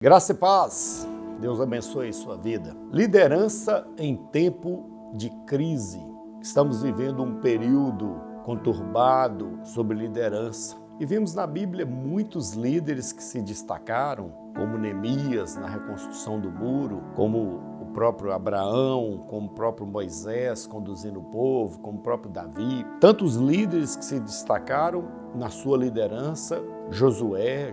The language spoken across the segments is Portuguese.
Graça e paz, Deus abençoe sua vida. Liderança em tempo de crise. Estamos vivendo um período conturbado sobre liderança. E vimos na Bíblia muitos líderes que se destacaram, como Neemias na reconstrução do muro, como o próprio Abraão, como o próprio Moisés conduzindo o povo, como o próprio Davi. Tantos líderes que se destacaram na sua liderança. Josué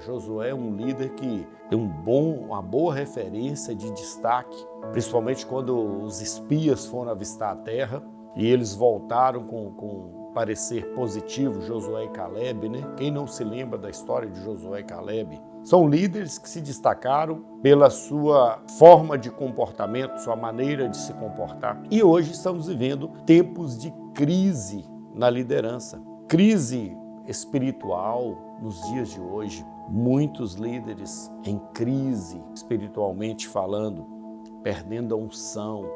é um líder que tem uma boa referência de destaque, principalmente quando os espias foram avistar a terra e eles voltaram com parecer positivo, Josué e Caleb, né? Quem não se lembra da história de Josué e Caleb? São líderes que se destacaram pela sua forma de comportamento, sua maneira de se comportar. E hoje estamos vivendo tempos de crise na liderança. Crise espiritual nos dias de hoje. Muitos líderes em crise, espiritualmente falando, perdendo a unção,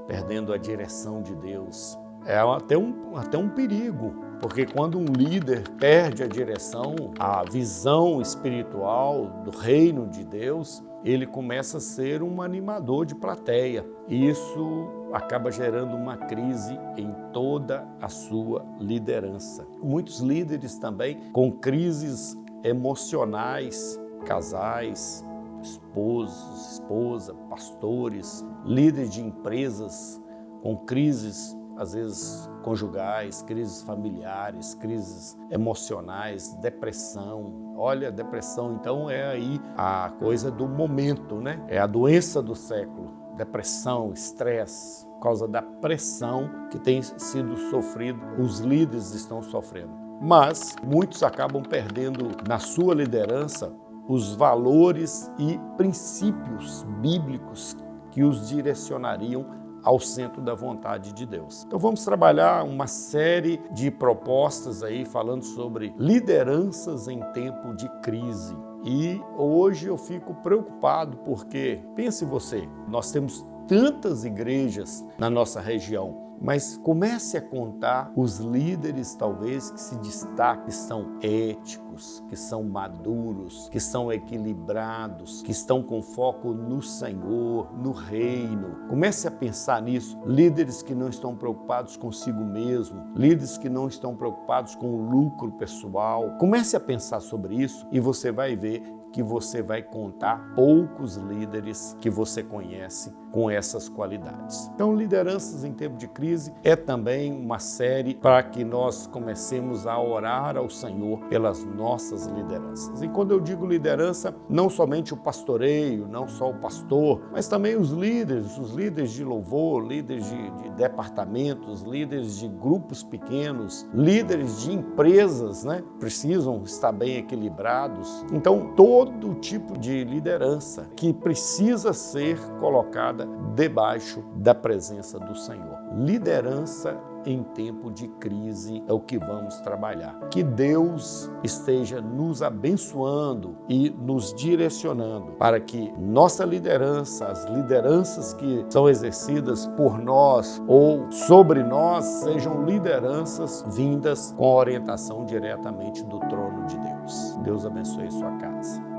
perdendo a direção de Deus. É até um perigo, porque quando um líder perde a direção, a visão espiritual do reino de Deus, ele começa a ser um animador de plateia. E isso acaba gerando uma crise em toda a sua liderança. Muitos líderes também com crises emocionais, casais, esposos, esposa, pastores, líderes de empresas com crises às vezes conjugais, crises familiares, crises emocionais, depressão. Olha, depressão então é aí a coisa do momento, né? É a doença do século. Depressão, estresse, por causa da pressão que tem sido sofrido, os líderes estão sofrendo. Mas muitos acabam perdendo na sua liderança os valores e princípios bíblicos que os direcionariam ao centro da vontade de Deus. Então vamos trabalhar uma série de propostas aí falando sobre lideranças em tempo de crise. E hoje eu fico preocupado porque, pense você, nós temos tantas igrejas na nossa região, mas comece a contar os líderes talvez que se destacam, que são éticos, que são maduros, que são equilibrados, que estão com foco no Senhor, no reino. Comece a pensar nisso. Líderes que não estão preocupados consigo mesmo, líderes que não estão preocupados com o lucro pessoal. Comece a pensar sobre isso e você vai ver que você vai contar poucos líderes que você conhece com essas qualidades. Então, lideranças em tempo de crise é também uma série para que nós comecemos a orar ao Senhor pelas nossas lideranças. E quando eu digo liderança, não somente o pastoreio, não só o pastor, mas também os líderes de louvor, líderes de departamentos, líderes de grupos pequenos, líderes de empresas, né? Precisam estar bem equilibrados. Então, todo tipo de liderança que precisa ser colocada debaixo da presença do Senhor. Liderança em tempo de crise é o que vamos trabalhar. Que Deus esteja nos abençoando e nos direcionando para que nossa liderança, as lideranças que são exercidas por nós ou sobre nós, sejam lideranças vindas com orientação diretamente do trono de Deus. Deus abençoe sua casa.